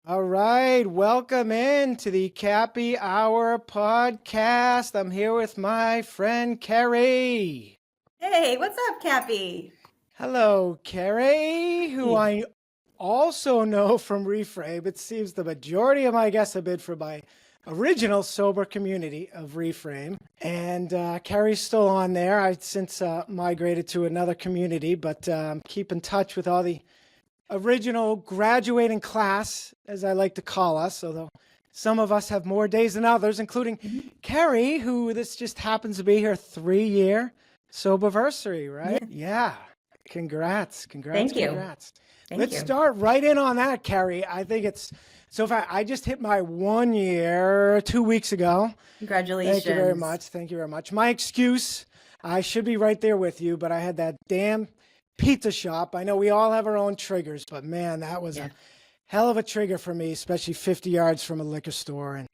All right, welcome in to the Cappy Hour podcast. I'm here with my friend Carrie. Hey, what's up, Cappy? Hello, Carrie, who Hey. I also know from Reframe. It seems the majority of my guests have been from my original sober community of Reframe. And Carrie's still on there. I since migrated to another community, but keep in touch with all the original graduating class, as I like to call us, although some of us have more days than others, including Mhm. Carrie, who this just happens to be her 3-year soberversary, right? Yeah, Yeah. Congrats, congrats, thank you. congrats. Thank Let's you. start right in on that, Carrie. I think it's so far. I just hit my 1 year 2 weeks ago. Thank you very Congratulations. much. Thank you very much. My excuse, I should be right there with you, but I had that damn pizza shop. I know we all have our own triggers, but man, that was Yeah. a hell of a trigger for me, especially 50 yards from a liquor store. And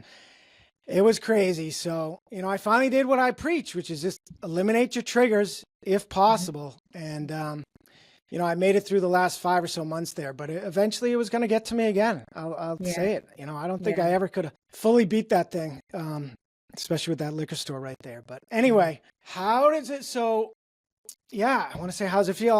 it was crazy. So, I finally did what I preach, which is just eliminate your triggers if Mhm. possible. And, I made it through the last 5 or so months there, but eventually it was going to get to me again. I'll Yeah. say it. I don't think Yeah. I ever could have fully beat that thing, especially with that liquor store right there. But Yeah. anyway, how does it? So, yeah, I want to say, how's it feel?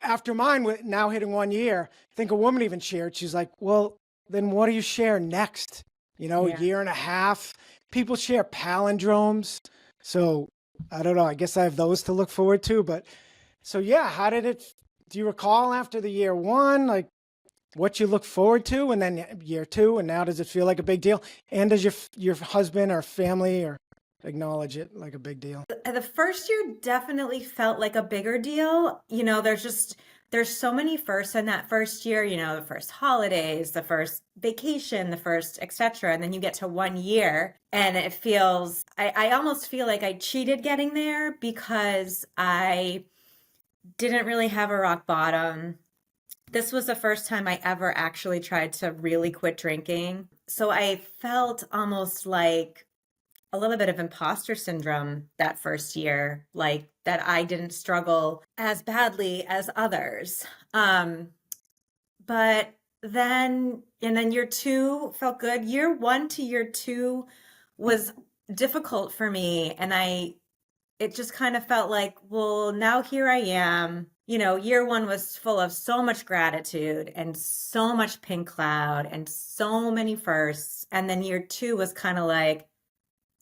After mine, now hitting 1 year, I think a woman even shared. She's like, well, then what do you share next? Yeah. Year and a half. People share palindromes. So I don't know. I guess I have those to look forward to. But so, yeah, how did it? Do you recall after the year one, like what you look forward to, and then year two, and now does it feel like a big deal? And does your husband or family or acknowledge it like a big deal? The first year definitely felt like a bigger deal. There's so many firsts in that first year, the first holidays, the first vacation, the first etc. And then you get to 1 year and I almost feel like I cheated getting there because I didn't really have a rock bottom. This was the first time I ever actually tried to really quit drinking. So I felt almost like a little bit of imposter syndrome that first year, like that I didn't struggle as badly as others. But then year two felt good. Year one to year two was difficult for me. It just kind of felt like, well, now here I am. Year one was full of so much gratitude and so much pink cloud and so many firsts. And then year two was kind of like,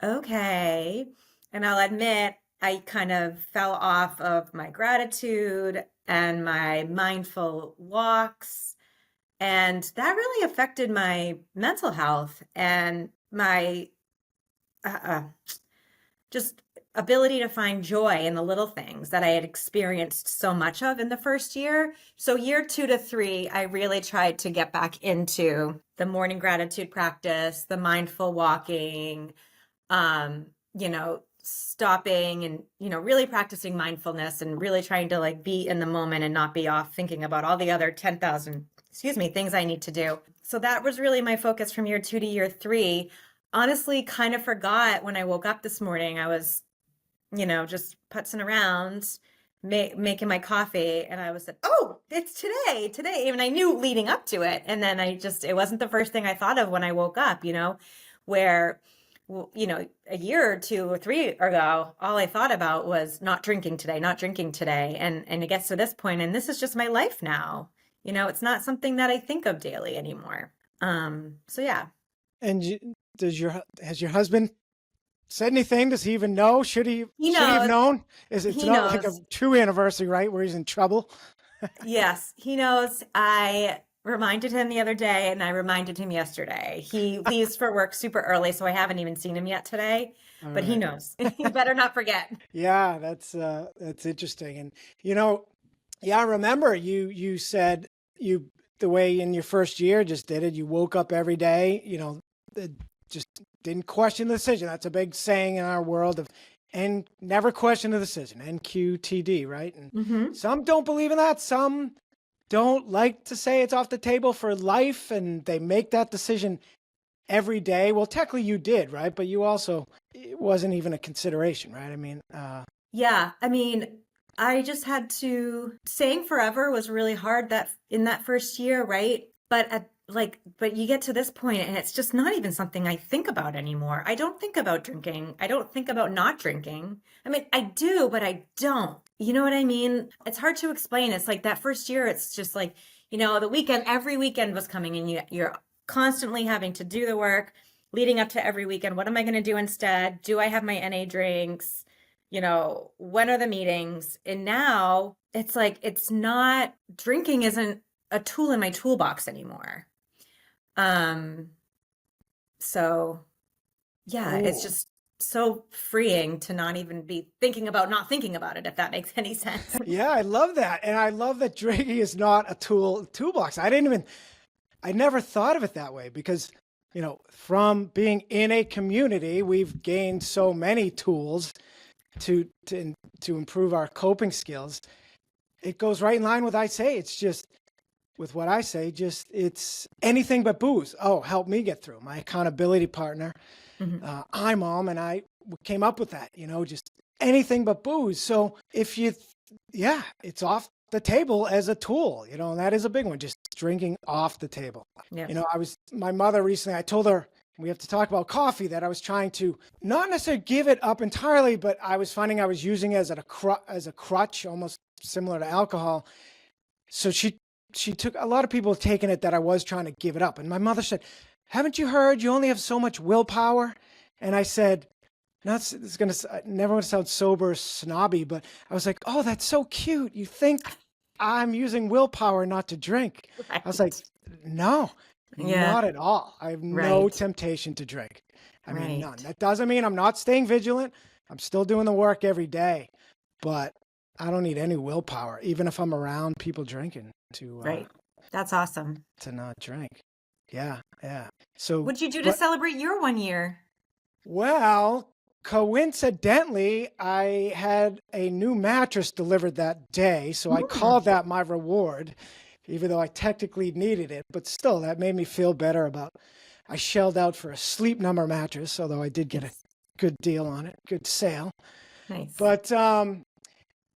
okay. And I'll admit, I kind of fell off of my gratitude and my mindful walks. And that really affected my mental health and my uh, uh, just ability to find joy in the little things that I had experienced so much of in the first year. So, year two to three, I really tried to get back into the morning gratitude practice, the mindful walking, um, stopping and, really practicing mindfulness and really trying to like be in the moment and not be off thinking about all the other 10,000, things I need to do. So that was really my focus from year two to year three. Honestly, kind of forgot when I woke up this morning. I was just putzing around, making my coffee, and I was like, "Oh, it's today." Even I knew leading up to it, and then it wasn't the first thing I thought of when I woke up. Where, a year or two or three ago, all I thought about was not drinking today, not drinking today, and it gets to this point, and this is just my life now. It's not something that I think of daily anymore. So yeah, And has your husband said anything? Does he even know? he Should he have knows. known? It's He not like a knows. true anniversary, right? Where he's in trouble. Yes, he knows. I reminded him the other day and I reminded him yesterday. He leaves for work super early, so I haven't even seen him yet today, All but he right. knows. He better not forget. Yeah, that's interesting. And you know, yeah, I remember you said you the way in your first year just did it. You woke up every day, it just didn't question the decision. That's a big saying in our world of and never question the decision. NQTD, right? And Hmm. some don't believe in that. Some don't like to say it's off the table for life and they make that decision every day. Well, technically you did, right? But you also, it wasn't even a consideration, right? I mean, Yeah, I mean, I just had to saying forever was really hard that in that first year, right? but you get to this point and it's just not even something I think about anymore. I don't think about drinking. I don't think about not drinking. I mean, I do, but I don't. You know what I mean? It's hard to explain. It's like that first year, it's just like, the weekend, every weekend was coming and you're constantly having to do the work leading up to every weekend. What am I going to do instead? Do I have my NA drinks? When are the meetings? And now it's like, it's not, drinking isn't a tool in my toolbox anymore. So yeah, it's Oh, just so freeing to not even be thinking about not thinking about it, if that makes any sense. yeah, I love that. And I love that drinking is not a toolbox. I never thought of it that way because, from being in a community, we've gained so many tools to improve our coping skills. It goes right in line with I say. It's just with what I say, just it's anything but booze. Oh, help me get through. My accountability partner, Mhm. Mom, and I came up with that, just anything but booze. So yeah, it's off the table as a tool, and that is a big one, just drinking off the table. Yeah. My mother recently, I told her, we have to talk about coffee, that I was trying to not necessarily give it up entirely, but I was finding I was using it as a crutch, almost similar to alcohol. So she took, a lot of people have taken it that I was trying to give it up. And my mother said, haven't you heard you only have so much willpower? And I said, no, it's going to, never want to sound sober or snobby, but I was like, oh, that's so cute. You think I'm using willpower not to drink? I was like, Right. no, Yeah. not at all. I have no Right. temptation to drink. I mean, none. Right. That doesn't mean I'm not staying vigilant. I'm still doing the work every day, but I don't need any willpower, even if I'm around people drinking Right. That's awesome. to not drink. Yeah, yeah. So, What'd you do to but celebrate your 1 year? well, coincidentally, I had a new mattress delivered that day, so I Mm. called that my reward, even though I technically needed it. But still, that made me feel better about. I shelled out for a Sleep Number mattress, although I did get a Nice. good deal on it, good sale. Nice. But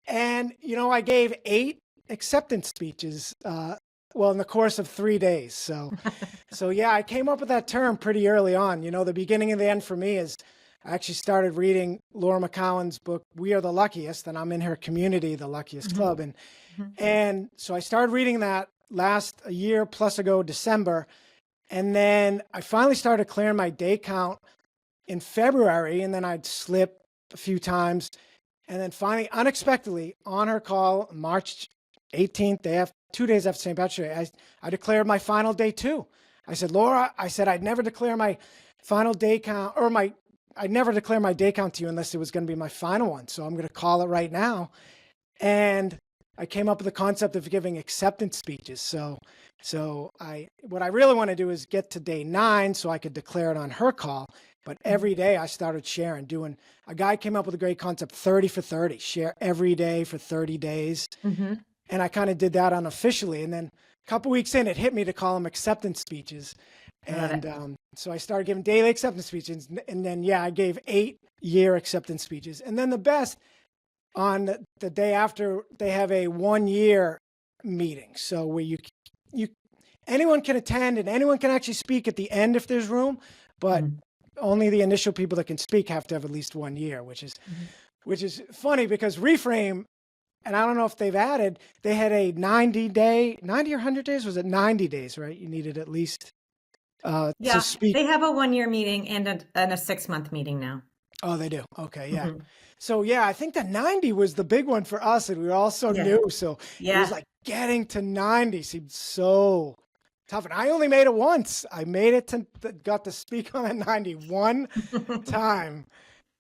and I gave 8 acceptance speeches. Well, in the course of 3 days. So yeah, I came up with that term pretty early on. The beginning and the end for me is I actually started reading Laura McCowan's book, We Are the Luckiest, and I'm in her community, the Luckiest Mhm. Club. And Mhm. and so I started reading that last a year plus ago, December. And then I finally started clearing my day count in February, and then I'd slip a few times. And then finally, unexpectedly, on her call, March 18th, 2 days after St. Patrick's Day, I declared my final day too. I said, Laura, I said I'd never declare my final day count I'd never declare my day count to you unless it was going to be my final one. So I'm going to call it right now. And I came up with the concept of giving acceptance speeches. What I really want to do is get to day 9 so I could declare it on her call. But Mhm. every day I started sharing, a guy came up with a great concept, 30 for 30, share every day for 30 days. Mhm. And I kind of did that unofficially. And then a couple weeks in, it hit me to call them acceptance speeches. I love it. And so I started giving daily acceptance speeches. And then, yeah, I gave 8-year acceptance speeches. And then the best, on the day after, they have a 1-year meeting. So where you anyone can attend and anyone can actually speak at the end if there's room, but Mhm. only the initial people that can speak have to have at least 1 year, Mhm. which is funny because Reframe, and I don't know if they've added, they had a 90 or 100 days. Was it 90 days, right? You needed at least to Yeah, speak. they have a 1 year meeting and a 6 month meeting now. Oh, they do. Okay, yeah. Mhm. So yeah, I think the 90 was the big one for us, and we were all so Yeah. new. So it was Yeah. like getting to 90 seemed so tough. And I only made it once. I made it got to speak on a 91 time.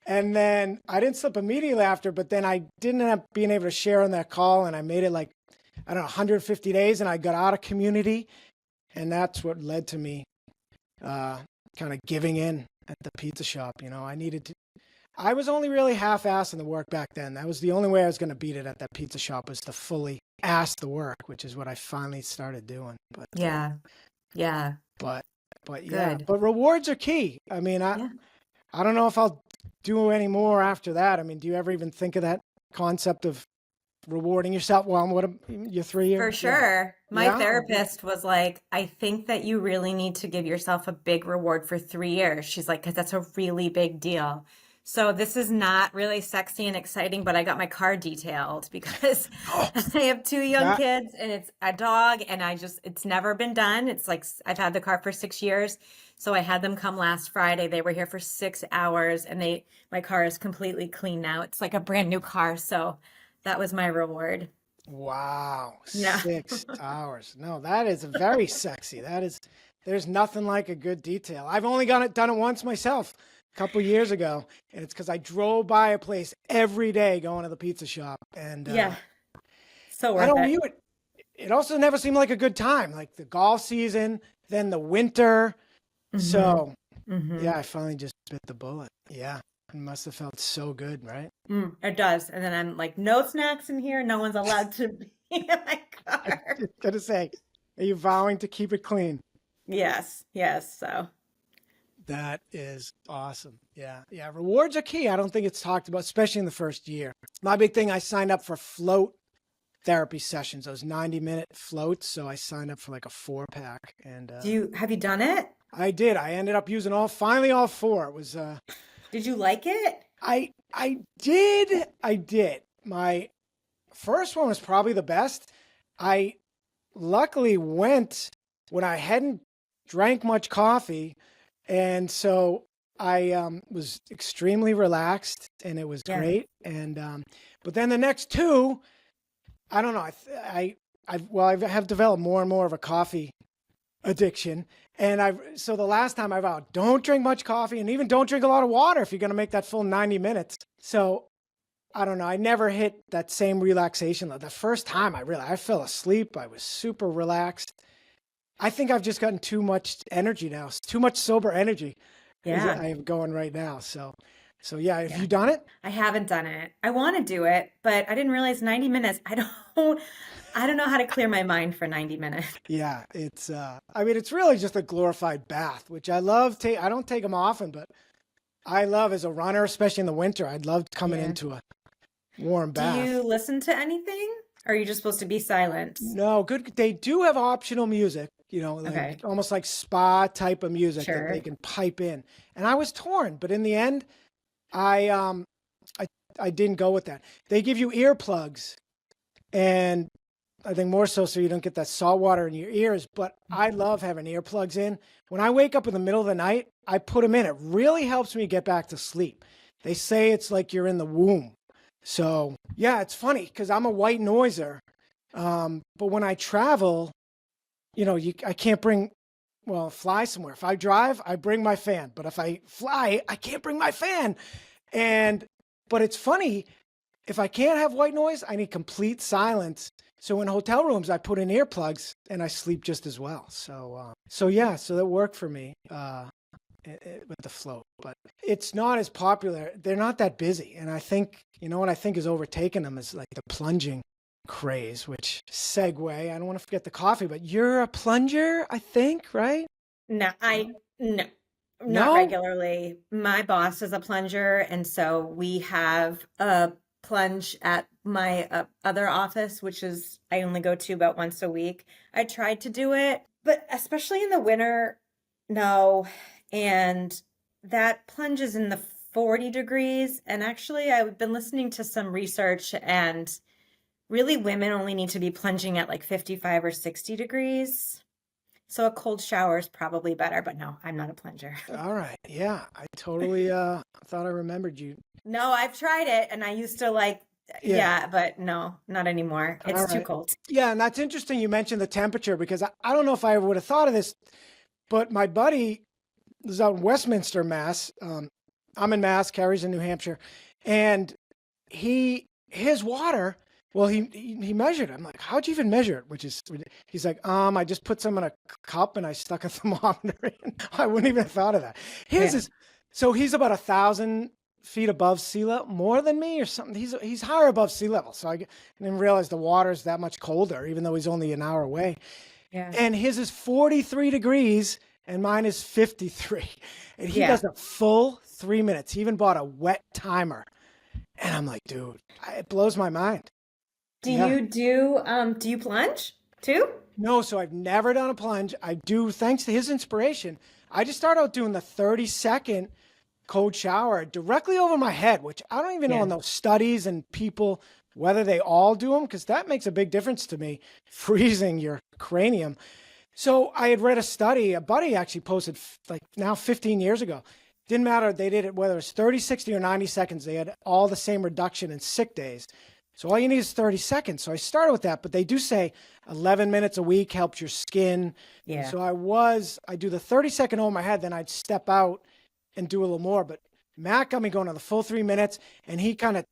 And then I didn't slip immediately after, but then I didn't end up being able to share on that call. And I made it like, I don't know, 150 days, and I got out of community. And that's what led to me kind of giving in at the pizza shop. I was only really half-assing the work back then. That was the only way I was going to beat it at that pizza shop, was to fully ass the work, which is what I finally started doing. Yeah. Yeah. But, yeah, Good. but rewards are key. I mean, Yeah. I don't know if I'll do any more after that. I mean, do you ever even think of that concept of rewarding yourself. Well, what your 3 year? For Yeah. sure. My Yeah. therapist was like, I think that you really need to give yourself a big reward for 3 years. She's like, because that's a really big deal. So this is not really sexy and exciting, but I got my car detailed because Oh, I have two young that, kids and it's a dog and it's never been done. It's like I've had the car for 6 years. So I had them come last Friday. They were here for 6 hours and my car is completely clean now. It's like a brand new car. So that was my reward. wow. Yeah. 6 hours. No, that is very sexy. There's nothing like a good detail. I've only done it once myself a couple years ago. And it's because I drove by a place every day going to the pizza shop. And Yeah. So I worth don't it. view it. It also never seemed like a good time, like the golf season, then the winter. Hmm. So Hmm. yeah, I finally just bit the bullet. Yeah. It must have felt so good, right? It does. And then I'm like, no snacks in here. No one's allowed to be in my car. Just gonna say, are you vowing to keep it clean? Yes. Yes. So, That is awesome. Yeah. Yeah. Rewards are key. I don't think it's talked about, especially in the first year. My big thing, I signed up for float therapy sessions, those 90-minute floats. So I signed up for like a 4-pack and have you done it? I did. I ended up using finally all four. It was, Did you like it? I did. I did. My first one was probably the best. I luckily went when I hadn't drank much coffee. And so I was extremely relaxed and it was Yeah. great. And, but then the next two, I don't know. Well, I have developed more and more of a coffee addiction. And so the last time I vowed, don't drink much coffee and even don't drink a lot of water if you're going to make that full 90 minutes. So I don't know. I never hit that same relaxation level. The first time I fell asleep. I was super relaxed. I think I've just gotten too much energy now, too much sober energy is Yeah. I have going right now. So yeah, have Yeah. you done it? I haven't done it. I want to do it, but I didn't realize 90 minutes. I don't know how to clear my mind for 90 minutes. Yeah, I mean, it's really just a glorified bath, which I love. I don't take them often, but I love as a runner, especially in the winter. I'd love coming Yeah. into a warm Do bath. you listen to anything? Or are you just supposed to be silent? No, good. They do have optional music, like Okay. almost like spa type of music that they Sure. can pipe in. And I was torn, but in the end, I um I didn't go with that. They give you earplugs, and I think more so you don't get that salt water in your ears. But I love having earplugs in. When I wake up in the middle of the night, I put them in. It really helps me get back to sleep. They say it's like you're in the womb. So yeah, it's funny because I'm a white noiser. But when I travel, I can't fly somewhere. If I drive, I bring my fan. But if I fly, I can't bring my fan. But it's funny, if I can't have white noise, I need complete silence. So in hotel rooms, I put in earplugs and I sleep just as well. So yeah, so that worked for me with the float. But it's not as popular. They're not that busy. And I think, what I think is overtaken them is like the plunging craze, which segue, I don't want to forget the coffee, but you're a plunger, I think, right? No, no, not No? regularly. My boss is a plunger, and so we have a plunge at my other office, which is I only go to about once a week. I tried to do it, but especially in the winter, no. And that plunge is in the 40 degrees. And actually, I've been listening to some research, and really women only need to be plunging at like 55 or 60 degrees. So a cold shower is probably better, but no, I'm not a plunger. All right. Yeah. I totally thought I remembered you. No, I've tried it and I used to Yeah. yeah, but no, not anymore. All It's too right. cold. Yeah, and that's interesting you mentioned the temperature because I don't know if I ever would have thought of this, but my buddy is out in Westminster, Mass. I'm in Mass, Carrie's in New Hampshire, and his water. Well, he measured it. I'm like, how'd you even measure it? He's like, I just put some in a cup and I stuck a thermometer in. I wouldn't even have thought of that. His Yeah. is, so he's about 1,000 feet above sea level, more than me or something. He's higher above sea level. So I didn't realize the water's that much colder, even though he's only an hour away. Yeah. And his is 43 degrees and mine is 53. And he Yeah. does a full 3 minutes. He even bought a wet timer. And I'm like, dude, it blows my mind. Yeah. Do you plunge too? No, so I've never done a plunge. I do, thanks to his inspiration. I just started out doing the 30-second cold shower directly over my head, which I don't even know Yeah. in those studies and people whether they all do them, because that makes a big difference to me, freezing your cranium. So I had read a study, a buddy actually posted like now 15 years ago. Didn't matter, they did it whether it's 30, 60, or 90 seconds, they had all the same reduction in sick days. So all you need is 30 seconds. So I started with that, but they do say 11 minutes a week helps your skin. Yeah. So I do the 30-second over my head, then I'd step out and do a little more. But Matt got me going on the full 3 minutes, and he kind of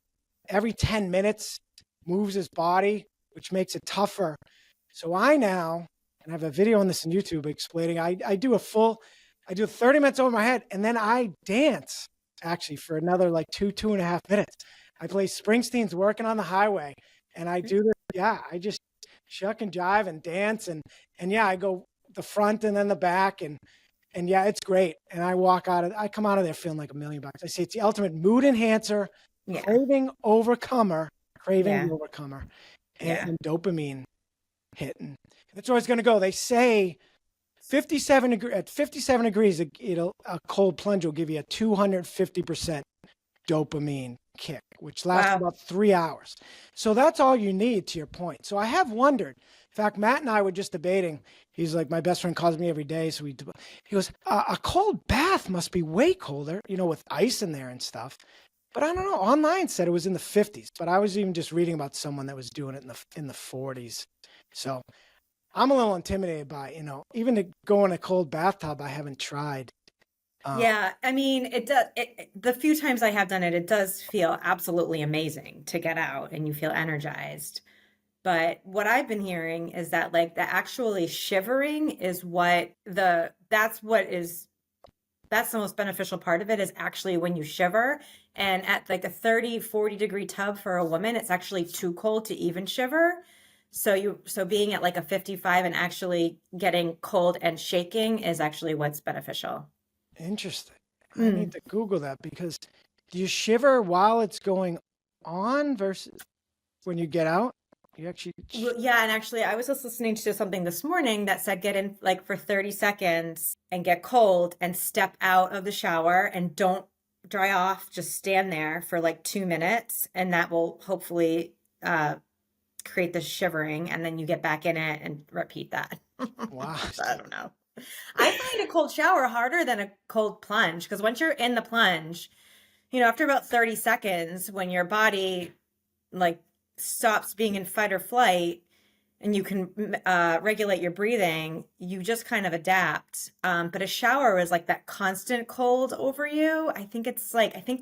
every 10 minutes moves his body, which makes it tougher. So I now, and I have a video on this on YouTube explaining, I do 30 minutes over my head, and then I dance actually for another like 2.5 minutes. I play Springsteen's Working on the Highway, and I do this. Yeah, I just shuck and jive and dance, and yeah, I go the front and then the back, and yeah, it's great. And I come out of there feeling like $1,000,000. I say it's the ultimate mood enhancer, Yeah. craving overcomer, Yeah. and dopamine hitting. That's where it's going to go. They say 57 degrees, a cold plunge will give you a 250% dopamine kick, which lasts Wow. about 3 hours. So that's all you need, to your point. So I have wondered. In fact, Matt and I were just debating. He's like, my best friend calls me every day. So he goes, a cold bath must be way colder, with ice in there and stuff. But I don't know. Online said it was in the 50s, but I was even just reading about someone that was doing it in the 40s. So I'm a little intimidated by, even to go in a cold bathtub, I haven't tried. Yeah, I mean, it does. The few times I have done it, it does feel absolutely amazing to get out and you feel energized. But what I've been hearing is that like the actually shivering is that's the most beneficial part of it is actually when you shiver. And at like a 30, 40-degree tub for a woman, it's actually too cold to even shiver. So being at like a 55 and actually getting cold and shaking is actually what's beneficial. Interesting. I need Mm. to Google that because do you shiver while it's going on versus when you get out? You actually, Well, yeah, and actually, I was just listening to something this morning that said get in like for 30 seconds and get cold and step out of the shower and don't dry off. Just stand there for like 2 minutes, and that will hopefully create the shivering. And then you get back in it and repeat that. wow. I don't know. I find a cold shower harder than a cold plunge because once you're in the plunge, after about 30 seconds, when your body like stops being in fight or flight and you can regulate your breathing, you just kind of adapt. But a shower is like that constant cold over you. I think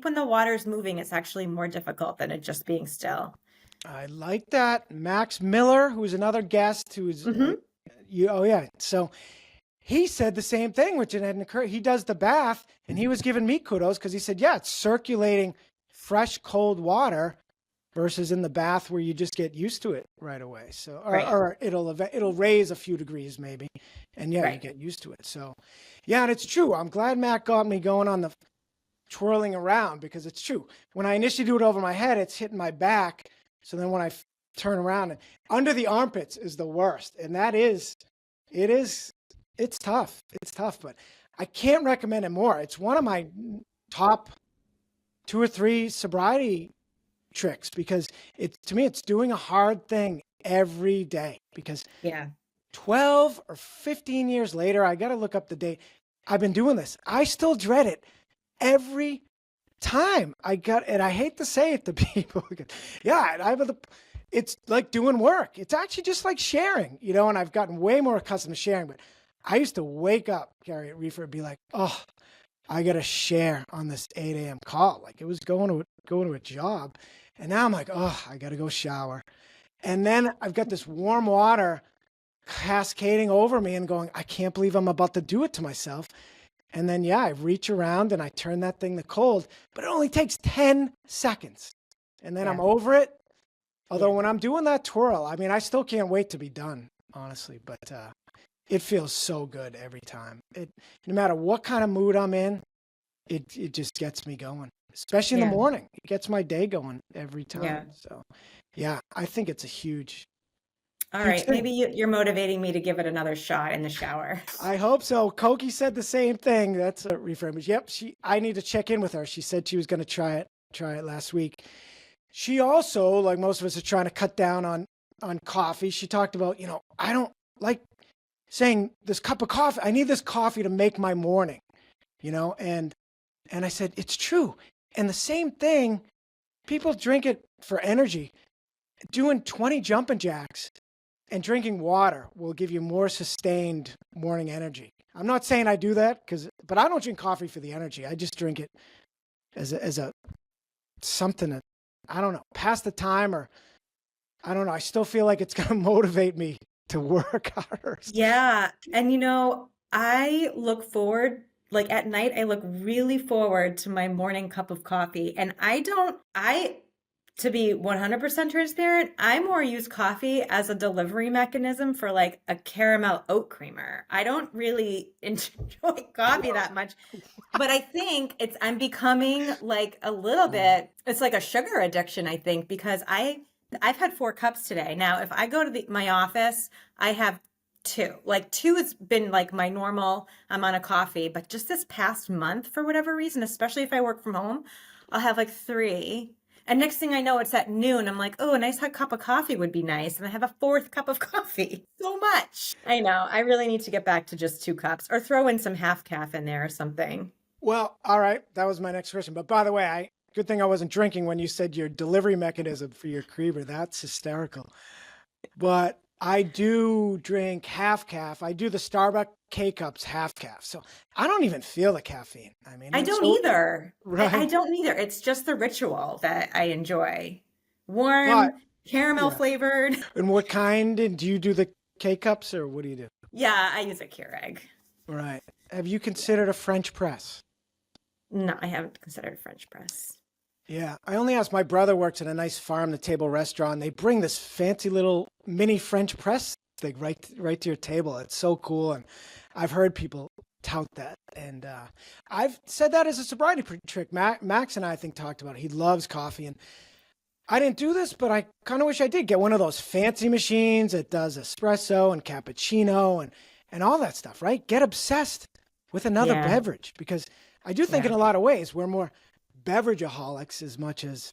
when the water's moving, it's actually more difficult than it just being still. I like that. Max Miller, who's another guest Hmm. oh yeah. So he said the same thing, which it hadn't occurred. He does the bath and he was giving me kudos because he said, yeah, it's circulating fresh, cold water versus in the bath where you just get used to it right away. So, Right, or it'll raise a few degrees maybe, and yeah, you right. get used to it. So, yeah, and it's true. I'm glad Matt got me going on the twirling around because it's true. When I initially do it over my head, it's hitting my back. So then when I turn around and under the armpits is the worst, and it is, it's tough. It's tough, but I can't recommend it more. It's one of my top 2 or 3 sobriety tricks because to me it's doing a hard thing every day because Yeah. 12 or 15 years later I got to look up the date. I've been doing this. I still dread it every time. And I hate to say it to people. Yeah, it's like doing work. It's actually just like sharing, and I've gotten way more accustomed to sharing, but I used to wake up, Gary, at Reefer and be like, oh, I got to share on this 8 a.m. call. Like it was going to a job. And now I'm like, oh, I got to go shower. And then I've got this warm water cascading over me and going, I can't believe I'm about to do it to myself. And then, yeah, I reach around and I turn that thing to cold, but it only takes 10 seconds. And then I'm Yeah. over it. Although Yeah. when I'm doing that twirl, I mean, I still can't wait to be done, honestly. But it feels so good every time. No matter what kind of mood I'm in, it just gets me going. especially in the Yeah. morning. It gets my day going every Yeah. time. So, yeah, I think it's a huge, All huge right. thing. Maybe you're motivating me to give it another shot in the shower. I hope so. Koki said the same thing. That's a reframe. Yep, I need to check in with her. She said she was going to try it last week. She also, like most of us, are trying to cut down on coffee. She talked about, I don't like saying this cup of coffee. I need this coffee to make my morning, and I said it's true. And the same thing, people drink it for energy. Doing 20 jumping jacks and drinking water will give you more sustained morning energy. I'm not saying I do that but I don't drink coffee for the energy. I just drink it as a something that, I don't know, pass the time, or I don't know. I still feel like it's going to motivate me to work harder. Yeah. And I look forward, like at night, I look really forward to my morning cup of coffee. And to be 100% transparent, I more use coffee as a delivery mechanism for like a caramel oat creamer. I don't really enjoy coffee that much, but I think I'm becoming like a little bit, it's like a sugar addiction, I think, because I've had 4 cups today. Now, if I go to my office, I have 2. Like 2 has been like my normal amount of coffee, but just this past month, for whatever reason, especially if I work from home, I'll have like 3. And next thing I know, it's at noon. I'm like, oh, a nice hot cup of coffee would be nice. And I have a 4th cup of coffee. So much. I know. I really need to get back to just 2 cups or throw in some half calf in there or something. Well, all right. That was my next question. But by the way, good thing I wasn't drinking when you said your delivery mechanism for your creamer. That's hysterical. But I do drink half calf. I do the Starbucks K-Cups half calf. So I don't even feel the caffeine. I mean, I don't either. Right. I don't either. It's just the ritual that I enjoy. But, Warm, caramel yeah. flavored. And what kind? And do you do the K-Cups, or what do you do? Yeah, I use a Keurig. Right. Have you considered a French press? No, I haven't considered French press. Yeah, I only asked. My brother works at a nice farm-to-table restaurant. They bring this fancy little mini French press thing right to your table. It's so cool, and I've heard people tout that. And I've said that as a sobriety trick. Max and I think talked about it. He loves coffee, and I didn't do this, but I kind of wish I did get one of those fancy machines that does espresso and cappuccino and all that stuff. Right? Get obsessed with another Yeah. beverage, because I do think Yeah. in a lot of ways we're more beverageaholics as much as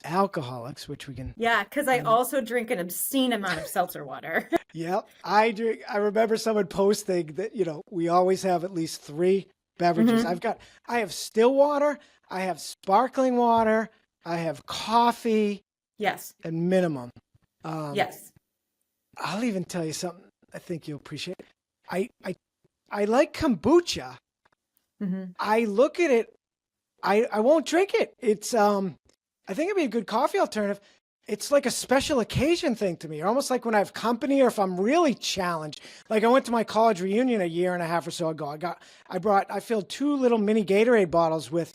alcoholics, which we can. Yeah, because I also drink an obscene amount of seltzer water. Yep, I drink. I remember someone posting that we always have at least 3 beverages. I have still water, I have sparkling water, I have coffee, Yes. and minimum. Yes. I'll even tell you something I think you'll appreciate. I like kombucha. hmm I look at it. I won't drink it. It's I think it'd be a good coffee alternative. It's like a special occasion thing to me, almost like when I have company or if I'm really challenged. Like I went to my college reunion a year and a half or so ago. I filled 2 little mini Gatorade bottles with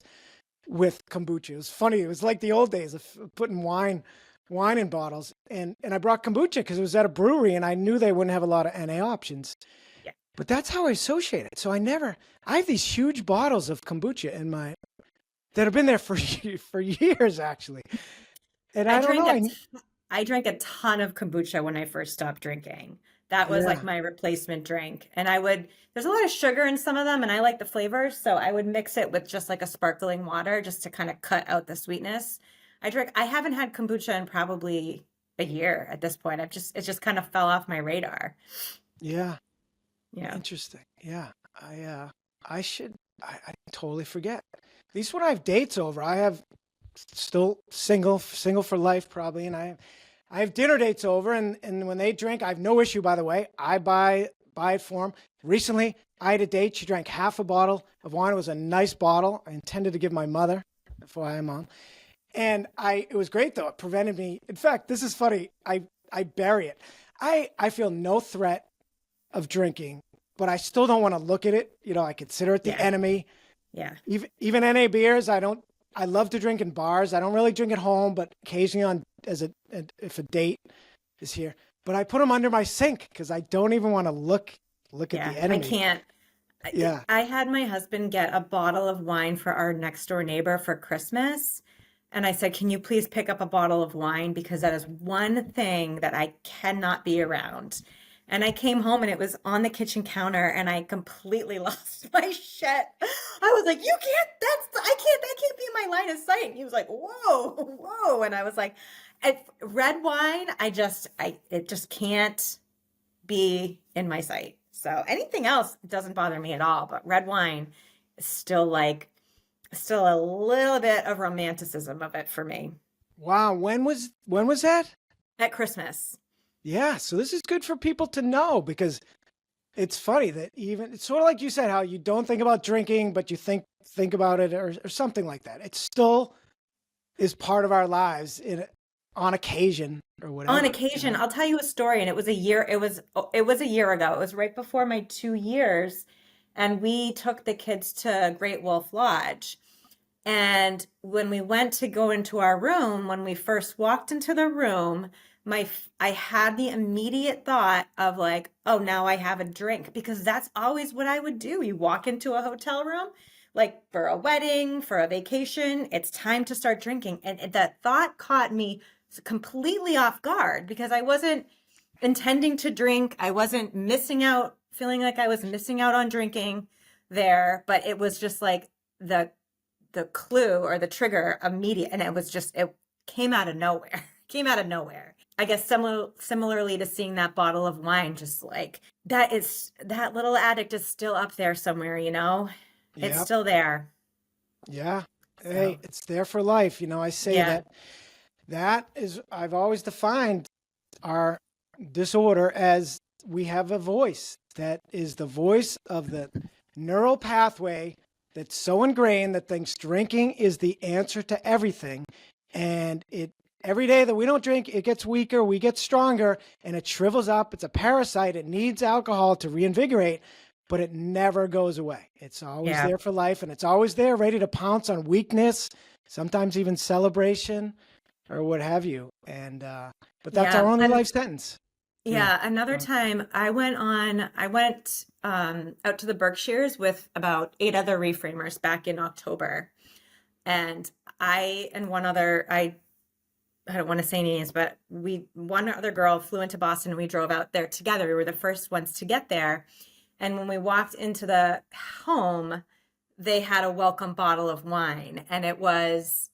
kombucha. It was funny. It was like the old days of putting wine in bottles. And I brought kombucha because it was at a brewery and I knew they wouldn't have a lot of NA options. Yeah. But that's how I associate it. So I have these huge bottles of kombucha that have been there for years, actually. And I don't know. I drank a ton of kombucha when I first stopped drinking. That was like Yeah. my replacement drink. And there's a lot of sugar in some of them, and I like the flavors. So I would mix it with just like a sparkling water just to kind of cut out the sweetness. I haven't had kombucha in probably a year at this point. It just kind of fell off my radar. Yeah. Yeah. Interesting. Yeah. I totally forget. At least when I have dates over, I have still single for life probably, and I have dinner dates over, and when they drink, I have no issue. By the way, I buy it for them. Recently, I had a date. She drank half a bottle of wine. It was a nice bottle. I intended to give my mother before I am mom, and it was great though. It prevented me. In fact, this is funny. I bury it. I feel no threat of drinking, but I still don't want to look at it. I consider it the Yeah. enemy. Yeah. Even NA beers, I love to drink in bars. I don't really drink at home, but occasionally if a date is here. But I put them under my sink because I don't even want to look at Yeah. the enemy. Yeah. I had my husband get a bottle of wine for our next door neighbor for Christmas. And I said, can you please pick up a bottle of wine? Because that is one thing that I cannot be around. And I came home and it was on the kitchen counter and I completely lost my shit. I was like, that can't be in my line of sight. And he was like, whoa, whoa. And I was like, red wine, it just can't be in my sight. So anything else doesn't bother me at all, but red wine is still a little bit of romanticism of it for me Wow. When was that? at Christmas. Yeah. So this is good for people to know because it's funny that even it's sort of like you said, how you don't think about drinking, but you think about it or something like that. It still is part of our lives on occasion or On whatever. occasion, I'll tell you a story, and it was a year ago. It was right before my 2 years, and we took the kids to Great Wolf Lodge. And when we went to go into our room, when we first walked into the room, I had the immediate thought of like, oh, now I have a drink because that's always what I would do. You walk into a hotel room, like for a wedding, for a vacation, it's time to start drinking. And that thought caught me completely off guard because I wasn't intending to drink. I wasn't missing out, feeling like I was missing out on drinking there, but it was just like the clue or the trigger immediate, and it came out of nowhere. Came out of nowhere. I guess similarly to seeing that bottle of wine, just like that little addict is still up there somewhere, it's Yep. still there. Yeah. Hey, So it's there for life. I say yeah, that is, I've always defined our disorder as we have a voice that is the voice of the neural pathway that's so ingrained that thinks drinking is the answer to everything. And every day that we don't drink, it gets weaker, we get stronger, and it shrivels up. It's a parasite. It needs alcohol to reinvigorate, but it never goes away. It's always yeah, there for life, and it's always there ready to pounce on weakness, sometimes even celebration or what have you. And but that's our yeah. only And life sentence. Yeah. yeah, another time I went out to the Berkshires with about 8 other reframers back in October. And I and one other, I don't want to say names, but one other girl flew into Boston and we drove out there together. We were the first ones to get there. And when we walked into the home, they had a welcome bottle of wine, and it was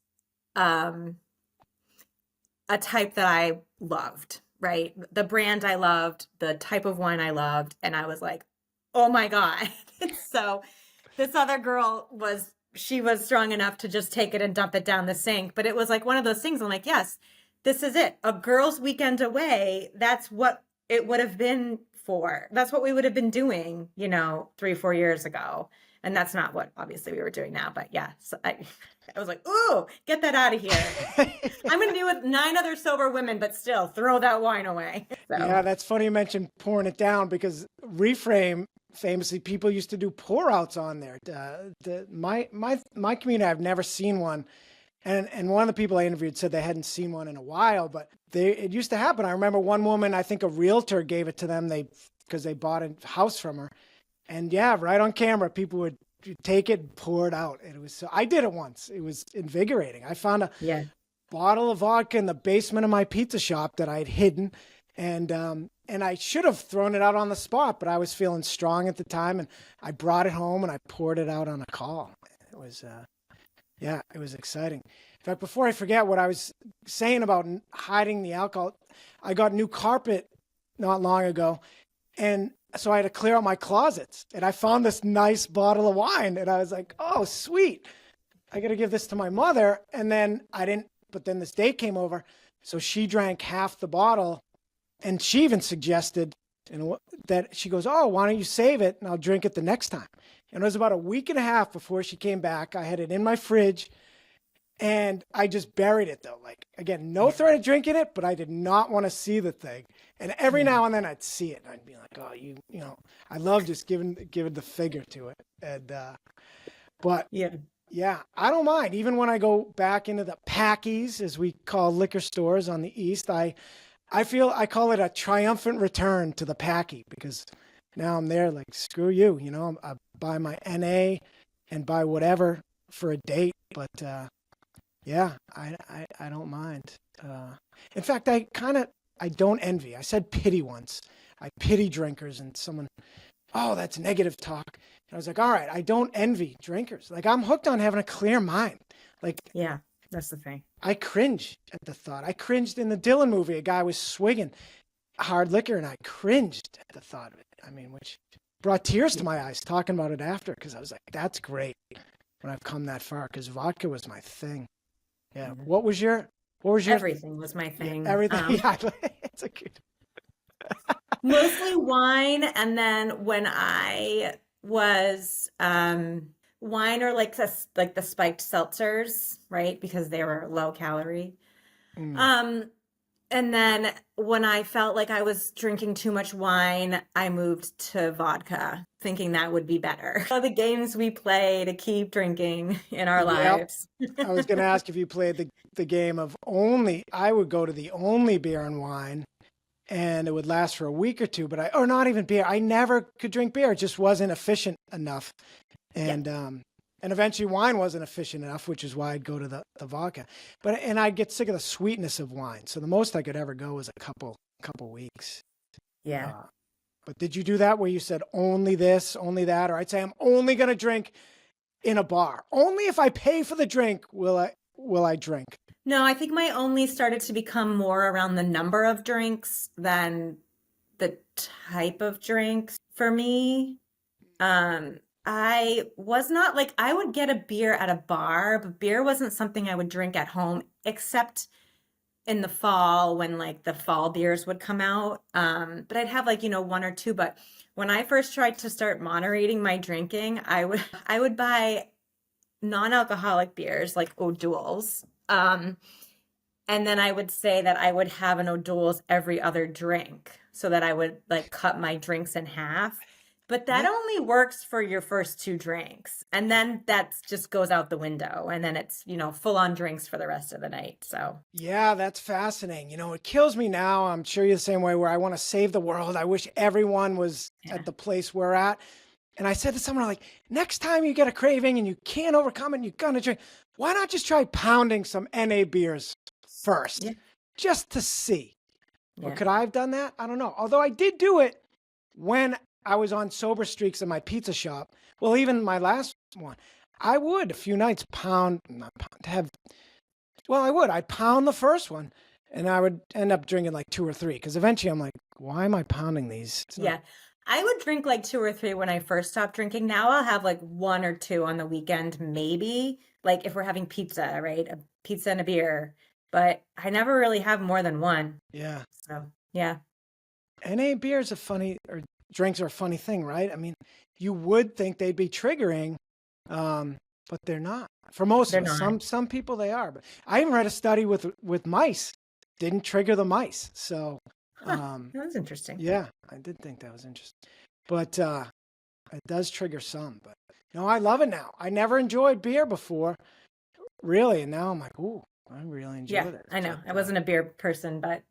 um, a type that I loved, right? The brand I loved, the type of wine I loved. And I was like, oh my God. So this other girl she was strong enough to just take it and dump it down the sink. But it was like one of those things. I'm like, yes, this is it. A girl's weekend away. That's what it would have been for. That's what we would have been doing, 3, 4 years ago. And that's not what obviously we were doing now. But yeah, so I was like, ooh, get that out of here. I'm going to be with 9 other sober women, but still throw that wine away. So, Yeah, that's funny you mentioned pouring it down because Reframe famously people used to do pour outs on there. My community, I've never seen one, and one of the people I interviewed said they hadn't seen one in a while, but it used to happen. I remember one woman, I think a realtor gave it to them because they bought a house from her, and yeah, right on camera, people would take it and pour it out, and it was so. I did it once. It was invigorating. I found a yeah. bottle of vodka in the basement of my pizza shop that I'd hidden, and I should have thrown it out on the spot, but I was feeling strong at the time, and I brought it home and I poured it out on a call. It was yeah, it was exciting. In fact, before I forget what I was saying about hiding the alcohol, I got new carpet not long ago, and so I had to clear out my closets, and I found this nice bottle of wine, and I was like, oh, sweet. I got to give this to my mother. And then I didn't, but then this date came over. So she drank half the bottle. And she even suggested that she goes, oh, why don't you save it and I'll drink it the next time? And it was about a week and a half before she came back. I had it in my fridge and I just buried it though. Like, again, no Yeah. threat of drinking it, but I did not want to see the thing. And every Yeah. now and then I'd see it and I'd be like, oh, I love just giving the figure to it. And, but Yeah. yeah, I don't mind. Even when I go back into the packies, as we call liquor stores on the East, I call it a triumphant return to the packy because now I'm there like, screw you, I'm buy my NA and buy whatever for a date. But yeah, I don't mind. In fact, I don't envy. I said pity once. I pity drinkers, and someone, oh, that's negative talk. And I was like, all right, I don't envy drinkers. Like, I'm hooked on having a clear mind. Like, Yeah, that's the thing. I cringe at the thought. I cringed in the Dylan movie. A guy was swigging hard liquor, and I cringed at the thought of it. I mean, which brought tears to my eyes talking about it after, because I was like, that's great when I've come that far, because vodka was my thing. Yeah. What was your Everything was my thing. everything? Yeah, it's a good. Mostly wine, and then when I was wine, or like the spiked seltzers, right? Because they were low calorie. Mm. And then when I felt like I was drinking too much wine, I moved to vodka, thinking that would be better. So the games we play to keep drinking in our Yep. lives. I was going to ask if you played the game of only. I would go to the only beer and wine, and it would last for a week or two. But or not even beer. I never could drink beer. It just wasn't efficient enough. And eventually wine wasn't efficient enough, which is why I'd go to the vodka. And I'd get sick of the sweetness of wine. So the most I could ever go was a couple weeks. Yeah. But did you do that where you said only this, only that? Or I'd say I'm only going to drink in a bar. Only if I pay for the drink will I drink. No, I think my only started to become more around the number of drinks than the type of drinks for me. I was not like, I would get a beer at a bar, but beer wasn't something I would drink at home, except in the fall when like the fall beers would come out. But I'd have like, one or two. But when I first tried to start moderating my drinking, I would buy non-alcoholic beers like O'Doul's. And then I would say that I would have an O'Doul's every other drink, so that I would like cut my drinks in half. But that only works for your first two drinks. And then that just goes out the window. And then it's, full on drinks for the rest of the night. So, yeah, that's fascinating. It kills me now. I'm sure you're the same way, where I want to save the world. I wish everyone was at the place we're at. And I said to someone, like, next time you get a craving and you can't overcome it and you're going to drink, why not just try pounding some NA beers first, just to see? yeah. Or could I have done that? I don't know. Although I did do it when I was on sober streaks in my pizza shop. Well, even my last one, I would a few nights I'd pound the first one, and I would end up drinking like 2 or 3, because eventually I'm like, why am I pounding these? Yeah. I would drink like 2 or 3 when I first stopped drinking. Now I'll have like 1 or 2 on the weekend, maybe. Like if we're having pizza, right? A pizza and a beer. But I never really have more than 1. Yeah. So, yeah. NA beers drinks are a funny thing, right? I mean, you would think they'd be triggering, but they're not. For most of us, some people they are. But I even read a study with mice, didn't trigger the mice. So that was interesting. Yeah, I did think that was interesting. But it does trigger some. But I love it now. I never enjoyed beer before, really, and now I'm like, ooh, I really enjoyed it. I know. I wasn't a beer person, but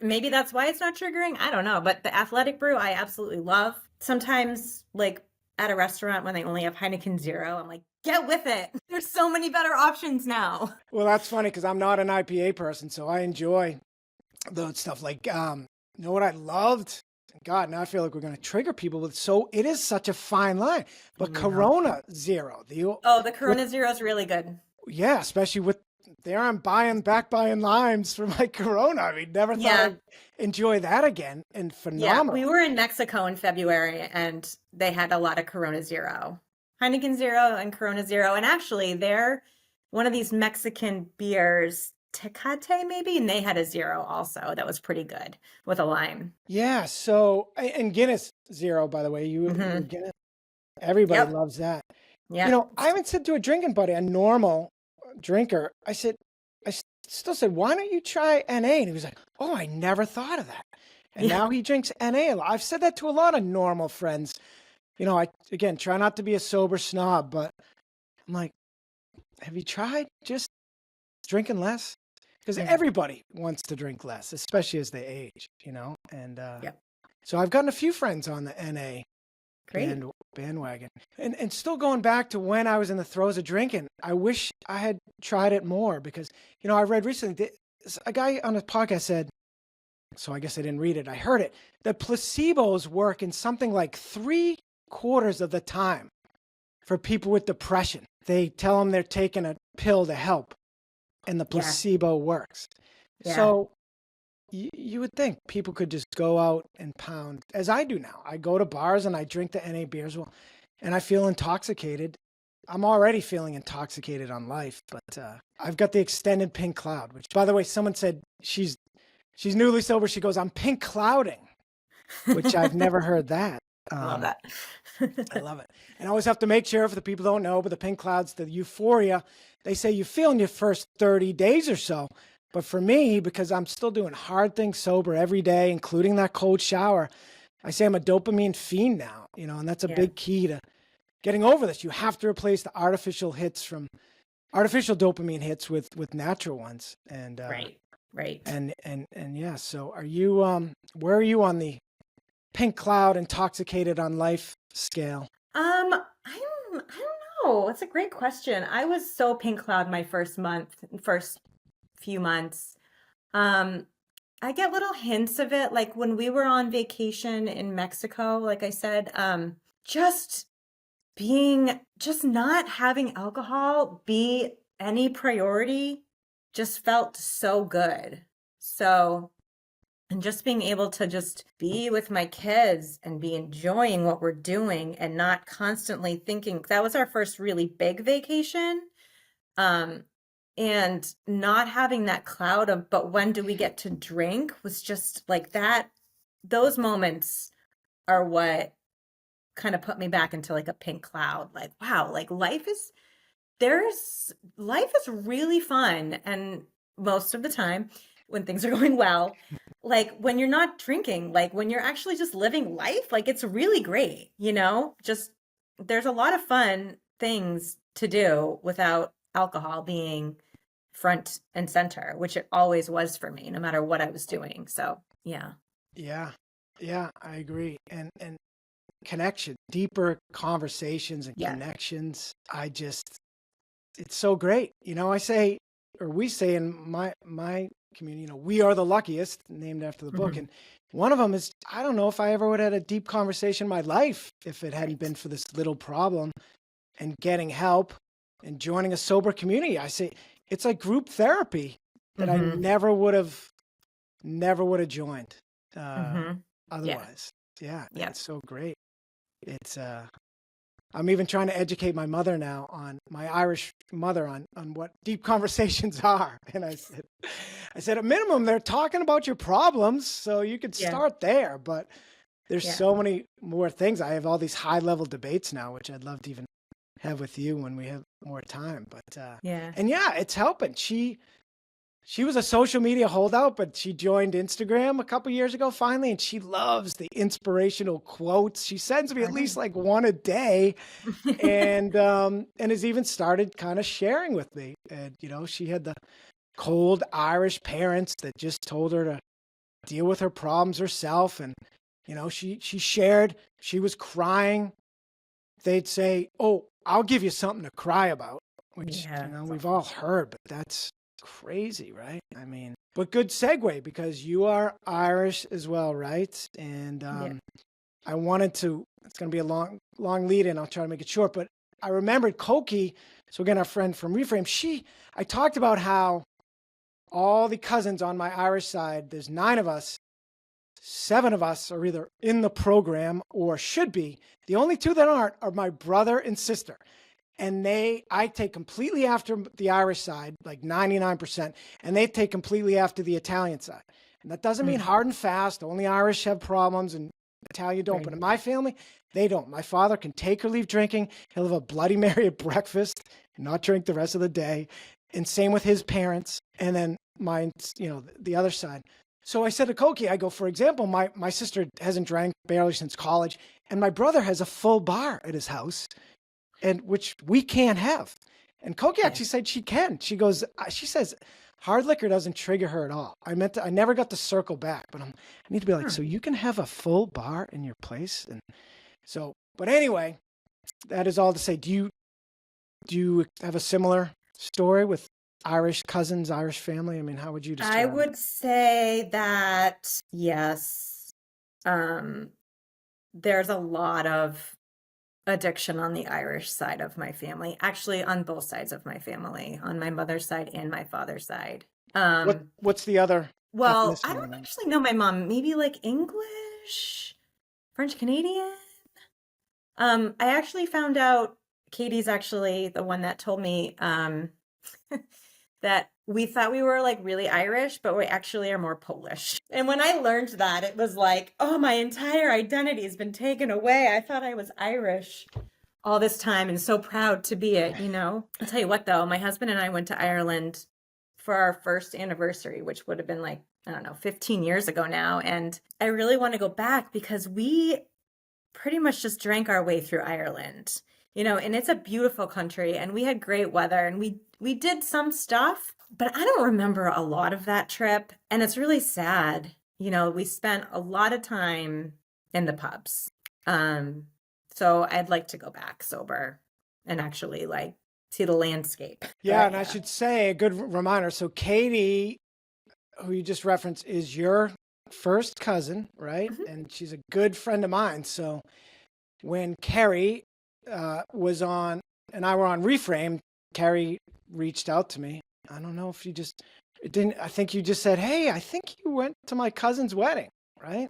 maybe that's why it's not triggering. I don't know. But the Athletic Brew, I absolutely love. Sometimes, like at a restaurant when they only have Heineken Zero, I'm like, get with it. There's so many better options now. Well, that's funny, because I'm not an IPA person, so I enjoy those stuff. Like, what I loved? God, now I feel like we're going to trigger people with. So it is such a fine line. But Corona Zero, the Corona Zero is really good. Yeah, especially with. There I'm buying limes for my Corona. I mean, never thought I'd enjoy that again. And phenomenal. Yeah, we were in Mexico in February, and they had a lot of Corona Zero. Heineken Zero and Corona Zero. And actually, they're one of these Mexican beers, Tecate maybe, and they had a zero also that was pretty good with a lime. Yeah, so, and Guinness Zero, by the way. You Guinness. Everybody loves that. Yeah. I haven't said to a drinking buddy, a normal drinker, I still said, why don't you try NA? And he was like, oh, I never thought of that. And now he drinks NA a lot. I've said that to a lot of normal friends. I, again, try not to be a sober snob, but I'm like, have you tried just drinking less? Because everybody wants to drink less, especially as they age, and so I've gotten a few friends on the NA Great. bandwagon. And still going back to when I was in the throes of drinking, I wish I had tried it more because, I read recently that a guy on a podcast said, so I guess I didn't read it, I heard it, that placebos work in something like 3/4 of the time for people with depression. They tell them they're taking a pill to help, and the Yeah. placebo works. Yeah. So you would think people could just go out and pound, as I do now. I go to bars and I drink the NA beers, and I feel intoxicated. I'm already feeling intoxicated on life, but I've got the extended pink cloud, which, by the way, someone said she's newly sober. She goes, I'm pink clouding, which I've never heard that. I love that. I love it. And I always have to make sure, for the people who don't know, but the pink cloud's the euphoria they say you feel in your first 30 days or so. But for me, because I'm still doing hard things sober every day, including that cold shower, I say I'm a dopamine fiend now, and that's a big key to getting over this. You have to replace the artificial dopamine hits with natural ones. And Right. And yeah. So are you where are you on the pink cloud intoxicated on life scale? I don't know. It's a great question. I was so pink cloud my first few months. I get little hints of it, like when we were on vacation in Mexico, like I said, just not having alcohol be any priority just felt so good. So, and just being able to just be with my kids and be enjoying what we're doing and not constantly thinking, that was our first really big vacation. And not having that cloud of, but when do we get to drink, was just like that. Those moments are what kind of put me back into like a pink cloud. Like, wow, like life is really fun. And most of the time when things are going well, like when you're not drinking, like when you're actually just living life, like it's really great, just there's a lot of fun things to do without alcohol being front and center, which it always was for me, no matter what I was doing. So, yeah. Yeah, I agree. And connection, deeper conversations and connections. It's so great. I say, or we say in my community, we are the luckiest, named after the book. And one of them is, I don't know if I ever would have had a deep conversation in my life if it hadn't been for this little problem and getting help and joining a sober community. I say it's like group therapy that I never would have joined otherwise. Yeah. It's so great. It's I'm even trying to educate my mother now, on my Irish mother, on what deep conversations are. And I said at minimum they're talking about your problems, so you could start there, but there's so many more things. I have all these high level debates now, which I'd love to even have with you when we have more time. But and it's helping. She was a social media holdout, but she joined Instagram a couple years ago finally, and she loves the inspirational quotes. She sends me at least like one a day, and has even started kind of sharing with me. And she had the cold Irish parents that just told her to deal with her problems herself, and she shared. She was crying. They'd say, "Oh, I'll give you something to cry about," which we've all heard, but that's crazy, right? I mean, but good segue, because you are Irish as well, right? And I wanted to, it's going to be a long lead in. I'll try to make it short, but I remembered Koki. So again, our friend from Reframe, I talked about how all the cousins on my Irish side, there's 9 of us, 7 of us are either in the program or should be. The only 2 that aren't are my brother and sister. And I take completely after the Irish side, like 99%, and they take completely after the Italian side. And that doesn't mean hard and fast. Only Irish have problems and Italian don't. Right. But in my family, they don't. My father can take or leave drinking. He'll have a Bloody Mary at breakfast and not drink the rest of the day. And same with his parents. And then mine, the other side. So I said to Koki, I go, for example, my sister hasn't drank barely since college, and my brother has a full bar at his house, and which we can't have. And Koki actually said she can. She says hard liquor doesn't trigger her at all. I never got to circle back, but I need to be like, so you can have a full bar in your place? And so But anyway, that is all to say. Do you have a similar story with Irish cousins, Irish family? I mean, how would you I describe it? would say that yes, um, there's a lot of addiction on the Irish side of my family, actually on both sides of my family, on my mother's side and my father's side. What's the other Well, I ethnicity don't in that? actually know my mom, maybe like English, French Canadian. I actually found out Katie's actually the one that told me that we thought we were like really Irish, but we actually are more Polish. And when I learned that, it was like, oh, my entire identity has been taken away. I thought I was Irish all this time and so proud to be it, you know? I'll tell you what, though, my husband and I went to Ireland for our first anniversary, which would have been like, I don't know, 15 years ago now. And I really want to go back because we pretty much just drank our way through Ireland. You know, and it's a beautiful country and we had great weather and we did some stuff, but I don't remember a lot of that trip and it's really sad. You know, we spent a lot of time in the pubs. Um so I'd like to go back sober and actually like see the landscape. Yeah, But and I yeah. should say a good reminder. So Katie, who you just referenced, is your first cousin, right? Mhm. And she's a good friend of mine. So when Carrie was on and I were on Reframe, Carrie reached out to me. I don't know if you just it didn't. I think you just said, "Hey, I think you went to my cousin's wedding," right?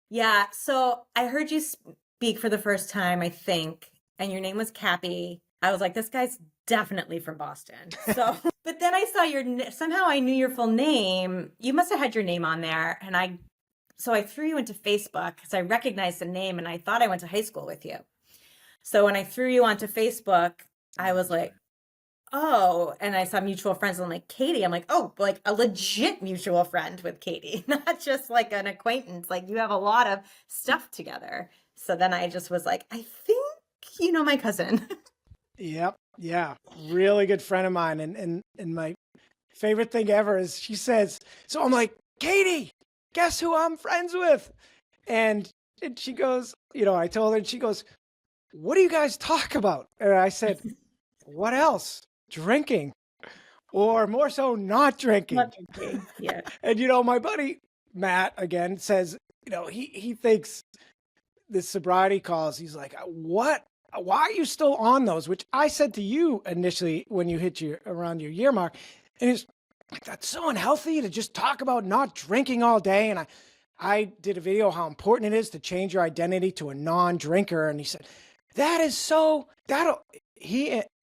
Yeah, so I heard you speak for the first time, I think, and your name was Cappy. I was like, this guy's definitely from Boston. So, but then I saw somehow I knew your full name. You must have had your name on there. And so I threw you into Facebook because I recognized the name and I thought I went to high school with you. So when I threw you onto Facebook, I Oh, was that's like, oh, and I saw mutual friends. And I'm like, Katie. I'm like, oh, like a legit mutual friend with Katie, not just like an acquaintance. Like you have a lot of stuff together. So then I just was like, I think you know my cousin. Yep. Yeah. Really good friend of mine. And my favorite thing ever is she says, so I'm like, Katie, guess who I'm friends with? And she goes, I told her and she goes, what do you guys talk about? And I said, what else? Drinking. Or more so not drinking. Not drinking. Yeah. And my buddy Matt again says, he thinks the sobriety calls, he's like, what? Why are you still on those? Which I said to you initially when you hit around your year mark. And he's like, that's so unhealthy to just talk about not drinking all day. And I did a video how important it is to change your identity to a non-drinker. And he said, that is so, that'll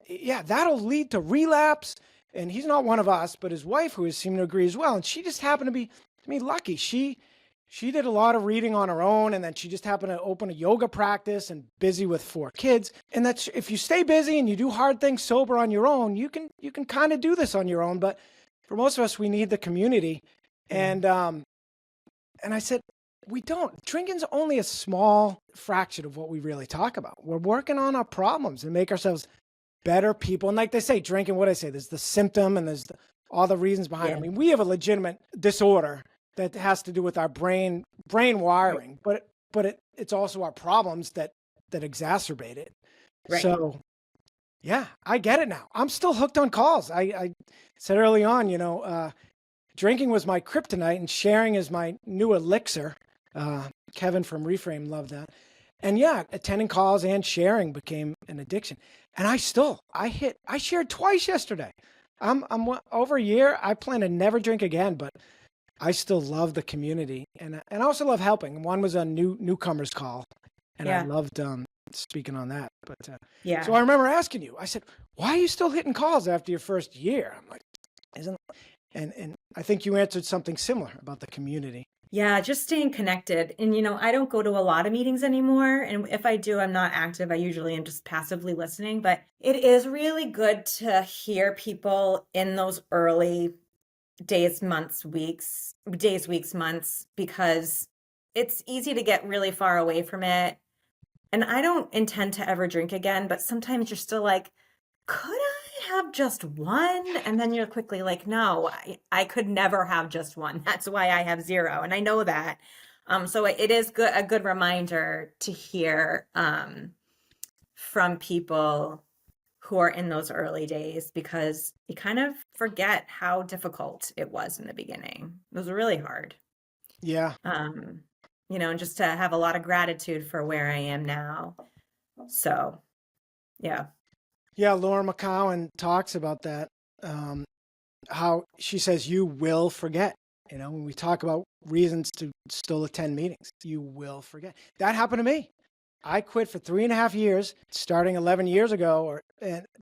lead to relapse. And he's not one of us, but his wife, who has seemed to agree as well. And she just happened to be, lucky. She did a lot of reading on her own, and then she just happened to open a yoga practice and busy with 4 kids. And that's if you stay busy and you do hard things sober on your own, you can kind of do this on your own. But for most of us, we need the community. Yeah. And I said, we don't. Drinking's only a small fraction of what we really talk about. We're working on our problems and make ourselves better people. And like they say, drinking, what I say, there's the symptom and there's all the reasons behind it. Yeah. I mean, we have a legitimate disorder that has to do with our brain wiring, but it's also our problems that exacerbate it. Right. So yeah, I get it now. I'm still hooked on calls. I said early on, drinking was my kryptonite and sharing is my new elixir. Kevin from Reframe loved that. And yeah, attending calls and sharing became an addiction. And I shared twice yesterday. I'm over a year. I plan to never drink again, but I still love the community, and I also love helping. One was a newcomers call, and I Yeah. loved speaking on that. But so Yeah. I remember asking you. I said, "Why are you still hitting calls after your first year?" I'm like, "Isn't?" And I think you answered something similar about the community. Yeah, just staying connected. And I don't go to a lot of meetings anymore. And if I do, I'm not active. I usually am just passively listening. But it is really good to hear people in those early days, months, weeks, months, because it's easy to get really far away from it. And I don't intend to ever drink again, but sometimes you're still like, could I have just one? And then you're quickly like, no, I could never have just one. That's why I have zero. And I know that. So it is a good reminder to hear from people who are in those early days, because you kind of forget how difficult it was in the beginning. It was really hard. Yeah. And just to have a lot of gratitude for where I am now. So, yeah. Yeah. Laura McCowan talks about that. Um, how she says you will forget. When we talk about reasons to still attend meetings, you will forget. That happened to me. I quit for 3.5 years, starting 11 years ago,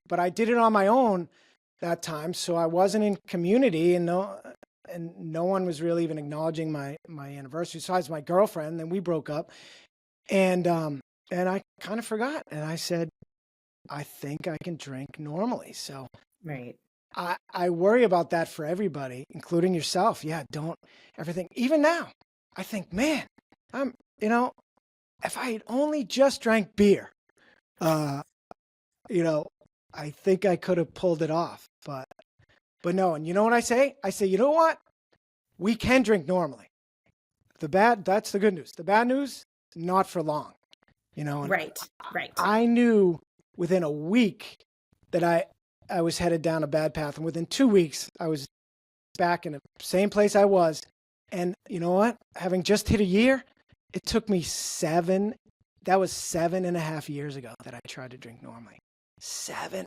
but I did it on my own that time. So I wasn't in community, and no one was really even acknowledging my anniversary besides my girlfriend. Then we broke up, and I kind of forgot. And I said, I think I can drink normally. So Right. I worry about that for everybody, including yourself. Yeah, don't everything. Even now, I think, man, I'm, if I had only just drank beer, uh, I think I could have pulled it off. But no. And you know what I say? I say, you know what? We can drink normally. That's the good news. The bad news, not for long. And Right. Right. I knew within a week that I was headed down a bad path. And within 2 weeks, I was back in the same place I was. And you know what? Having just hit a year, it took me that was 7.5 years ago that I tried to drink normally. 7.5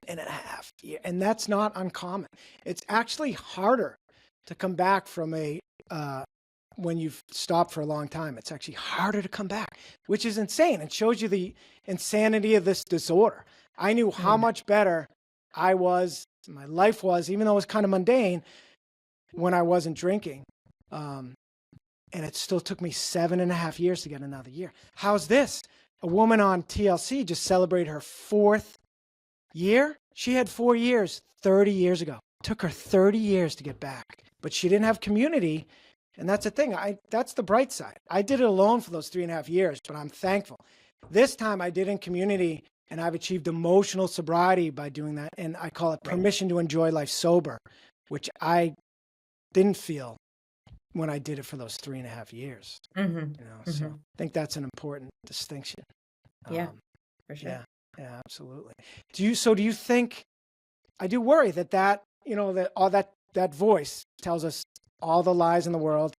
years. And that's not uncommon. It's actually harder to come back from when you've stopped for a long time. It's actually harder to come back, which is insane. It shows you the insanity of this disorder. I knew how much better my life was, even though it was kind of mundane when I wasn't drinking. And it still took me 7.5 years to get another year. How's this? A woman on TLC just celebrated her 4th year. She had 4 years 30 years ago. It took her 30 years to get back, but she didn't have community. And that's the thing. That's the bright side. I did it alone for those 3.5 years, but I'm thankful. This time I did in community, and I've achieved emotional sobriety by doing that. And I call it permission to enjoy life sober, which I didn't feel when I did it for those 3.5 years. So I think that's an important distinction. Yeah, for sure. Yeah, absolutely. Do you think, I do worry that all that voice tells us all the lies in the world.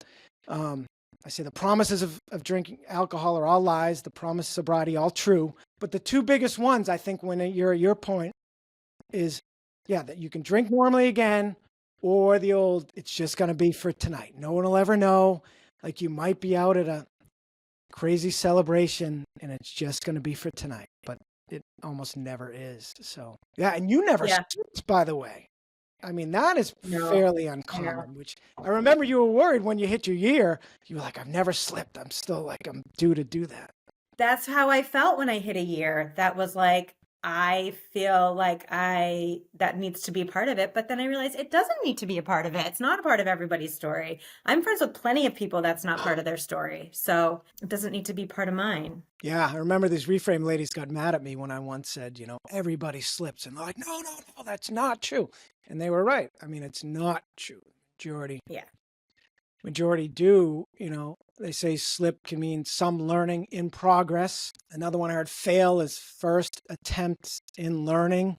I say the promises of drinking alcohol are all lies, the promise of sobriety, all true. But the two biggest ones, I think, when you're at your point is, that you can drink normally again, or the old, it's just going to be for tonight. No one will ever know. Like you might be out at a crazy celebration and it's just going to be for tonight, but it almost never is. So, and you never slipped, by the way. I mean, that is fairly uncommon, which I remember you were worried when you hit your year. You were like, I've never slipped. I'm still like, I'm due to do that. That's how I felt when I hit a year. That was like, I feel like that needs to be a part of it. But then I realized it doesn't need to be a part of it. It's not a part of everybody's story. I'm friends with plenty of people that's not part of their story. So it doesn't need to be part of mine. Yeah. I remember these reframe ladies got mad at me when I once said, everybody slips. And they're like, no, that's not true. And they were right. I mean, it's not true. Majority do, they say slip can mean some learning in progress. Another one I heard, fail is first attempt in learning.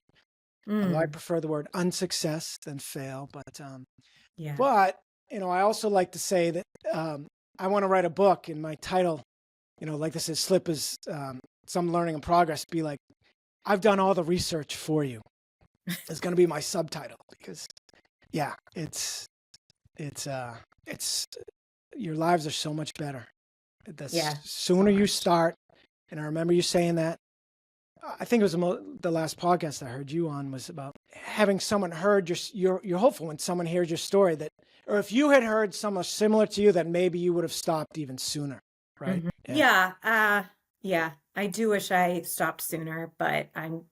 Although I prefer the word unsuccess than fail. But I also like to say that I want to write a book, and my title, like this is slip is some learning in progress, be like, I've done all the research for you. It's going to be my subtitle because it's your lives are so much better. The sooner you start, and I remember you saying that. I think it was the last podcast I heard you on was about having someone heard you're hopeful when someone hears your story or if you had heard someone similar to you that maybe you would have stopped even sooner, right? I do wish I stopped sooner, but I'm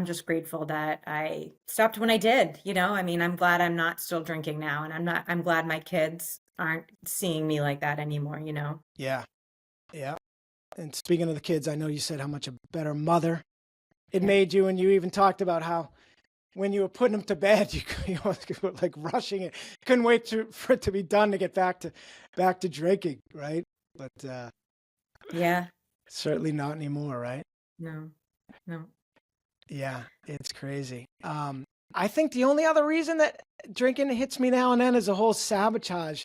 just grateful that I stopped when I did, I mean, I'm glad I'm not still drinking now, and I'm glad my kids aren't seeing me like that anymore, Yeah. Yeah. And speaking of the kids, I know you said how much a better mother it made you, and you even talked about how when you were putting them to bed, you were like rushing it. Couldn't wait for it to be done to get back to drinking, right? but Yeah. certainly not anymore, right? No. No. Yeah, it's crazy. I think the only other reason that drinking hits me now and then is the whole sabotage.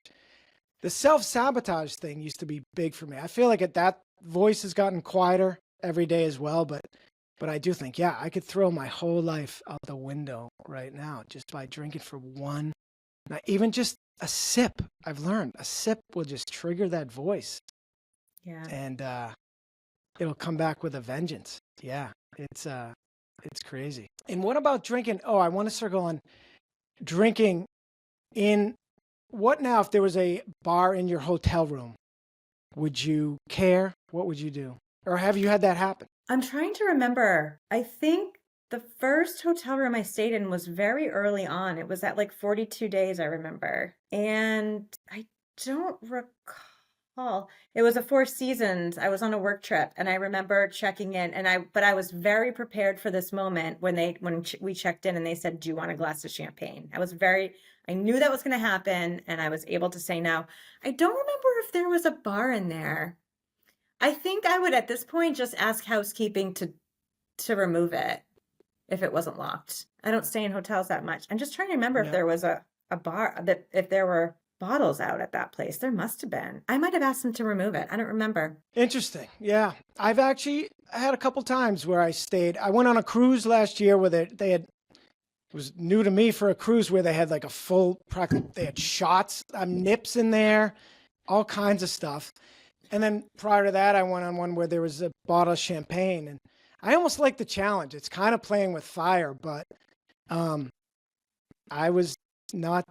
The self-sabotage thing used to be big for me. I feel like that voice has gotten quieter every day as well, but I do think, yeah, I could throw my whole life out the window right now just by drinking for one, not even just a sip. I've learned a sip will just trigger that voice, Yeah. and it'll come back with a vengeance. Yeah, it's crazy. And what about drinking? Oh, I want to circle on drinking in what now if there was a bar in your hotel room? Would you care? What would you do? Or have you had that happen? I'm trying to remember. I think the first hotel room I stayed in was very early on. It was at like 42 days, I remember. And I don't recall. It was a Four Seasons. I was on a work trip and I remember checking in but I was very prepared for this moment when we checked in and they said, "Do you want a glass of champagne?" I knew that was going to happen and I was able to say no. I don't remember if there was a bar in there. I think I would at this point just ask housekeeping to remove it if it wasn't locked. I don't stay in hotels that much. I'm just trying to remember if Yeah. there was a bar that if there were bottles out at that place. There must have been. I might have asked them to remove it. I don't remember. Interesting. Yeah. I've actually had a couple times where I stayed. I went on a cruise last year where they had, it was new to me for a cruise where they had like they had shots, nips in there, all kinds of stuff. And then prior to that, I went on one where there was a bottle of champagne, and I almost like the challenge. It's kind of playing with fire, but I was not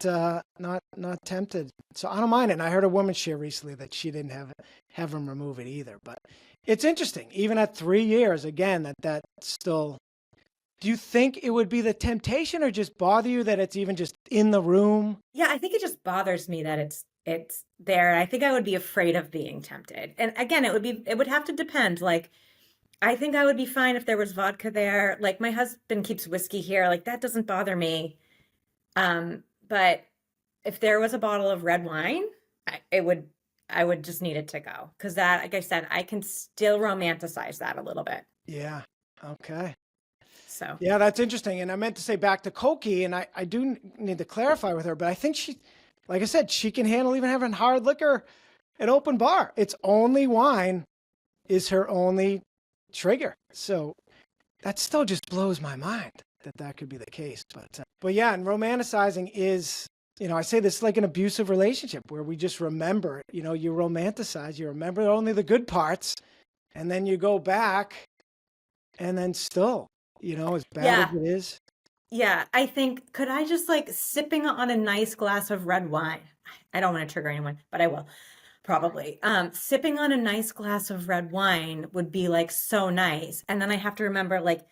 tempted, so I don't mind it. And I heard a woman share recently that she didn't have him remove it either. But it's interesting, even at 3 years, again, that still. Do you think it would be the temptation, or just bother you that it's even just in the room? Yeah, I think it just bothers me that it's there. I think I would be afraid of being tempted. And again, it would have to depend. Like, I think I would be fine if there was vodka there. Like, my husband keeps whiskey here. Like, that doesn't bother me. But if there was a bottle of red wine, I would just need it to go. Because that, like I said, I can still romanticize that a little bit. Yeah. Okay. So Yeah, that's interesting. And I meant to say back to Koki, and I do need to clarify with her, but I think like I said, she can handle even having hard liquor at open bar. It's only wine is her only trigger. So that still just blows my mind that could be the case. But yeah, and romanticizing is, I say this like an abusive relationship where we just remember, you romanticize, you remember only the good parts, and then you go back and then still, as bad as it is. yeah, I think, could I just like sipping on a nice glass of red wine? I don't want to trigger anyone, but I will probably. Sipping on a nice glass of red wine would be like so nice. And then I have to remember, like,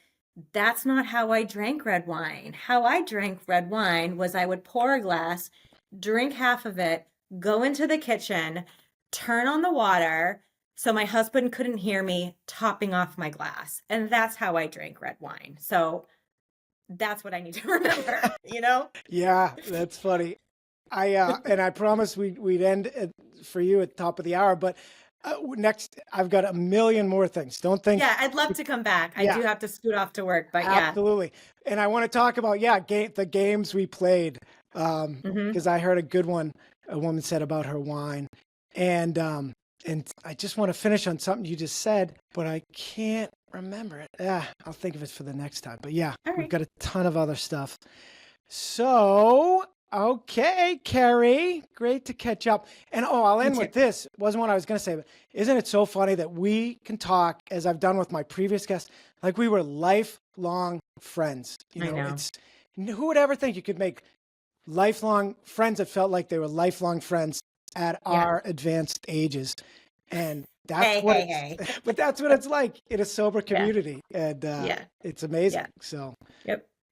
that's not how I drank red wine. How I drank red wine was I would pour a glass, drink half of it, go into the kitchen, turn on the water so my husband couldn't hear me topping off my glass. And that's how I drank red wine. So that's what I need to remember, Yeah, that's funny. And I promised we'd end for you at the top of the hour, but next I've got a million more things. Don't think. Yeah, I'd love to come back. I do have to scoot off to work, but yeah. Absolutely. And I want to talk about, the games we played, because I heard a good one a woman said about her wine. And I just want to finish on something you just said, but I can't remember it. I'll think of it for the next time. But yeah, we've got a ton of other stuff. So, okay, Carrie, great to catch up. And I'll end with this. It wasn't what I was going to say, but isn't it so funny that we can talk, as I've done with my previous guests, like we were lifelong friends. I know. Who would ever think you could make lifelong friends that felt like they were lifelong friends at our advanced ages? And that's but that's what it's like in a sober community. And it's amazing. Yeah. So,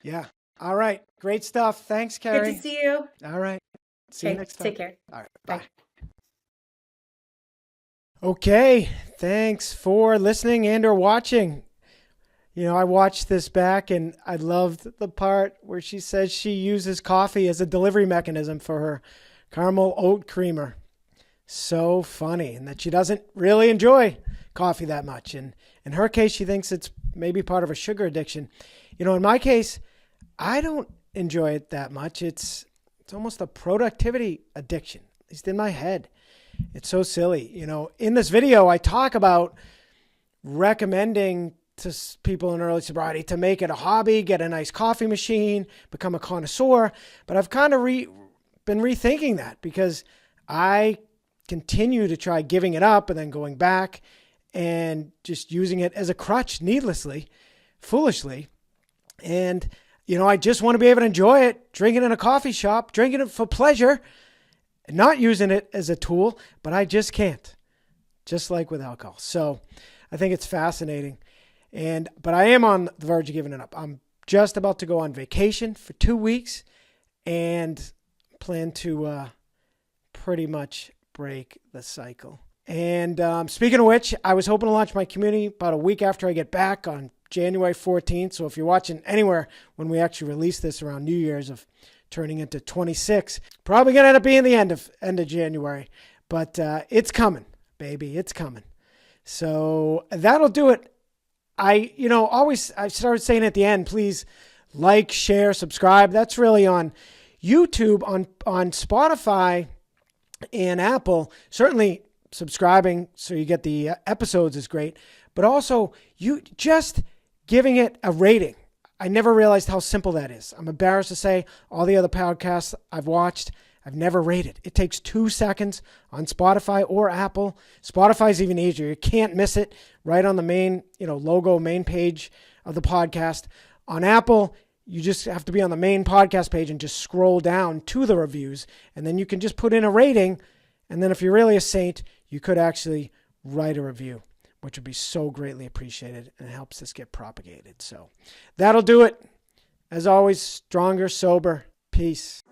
yeah. All right. Great stuff. Thanks, Carrie. Good to see you. All right. See you next time. Take care. All right. Bye. Okay. Thanks for listening and or watching. I watched this back and I loved the part where she says she uses coffee as a delivery mechanism for her caramel oat creamer. So funny. And that she doesn't really enjoy coffee that much. And in her case, she thinks it's maybe part of a sugar addiction. In my case, I don't enjoy it that much. It's almost a productivity addiction, at least in my head. It's so silly. In this video, I talk about recommending to people in early sobriety to make it a hobby, get a nice coffee machine, become a connoisseur. But I've kind of been rethinking that because I continue to try giving it up and then going back and just using it as a crutch needlessly, foolishly. And, I just want to be able to enjoy it, drinking in a coffee shop, drinking it for pleasure, not using it as a tool, but I just can't, just like with alcohol. So I think it's fascinating. But I am on the verge of giving it up. I'm just about to go on vacation for 2 weeks and plan to pretty much break the cycle. And speaking of which, I was hoping to launch my community about a week after I get back on January 14th. So if you're watching anywhere when we actually release this around New Year's of turning into 26, probably going to end up being the end of January. But it's coming, baby. It's coming. So that'll do it. I started saying at the end, please like, share, subscribe. That's really on YouTube, on Spotify and Apple. Certainly subscribing so you get the episodes is great, but also you just giving it a rating. I never realized how simple that is. I'm embarrassed to say all the other podcasts I've watched, I've never rated. It takes 2 seconds on Spotify or Apple. Spotify's even easier. You can't miss it right on the main, logo, main page of the podcast. On Apple, you just have to be on the main podcast page and just scroll down to the reviews. And then you can just put in a rating. And then if you're really a saint, you could actually write a review, which would be so greatly appreciated and helps this get propagated. So that'll do it. As always, stronger, sober. Peace.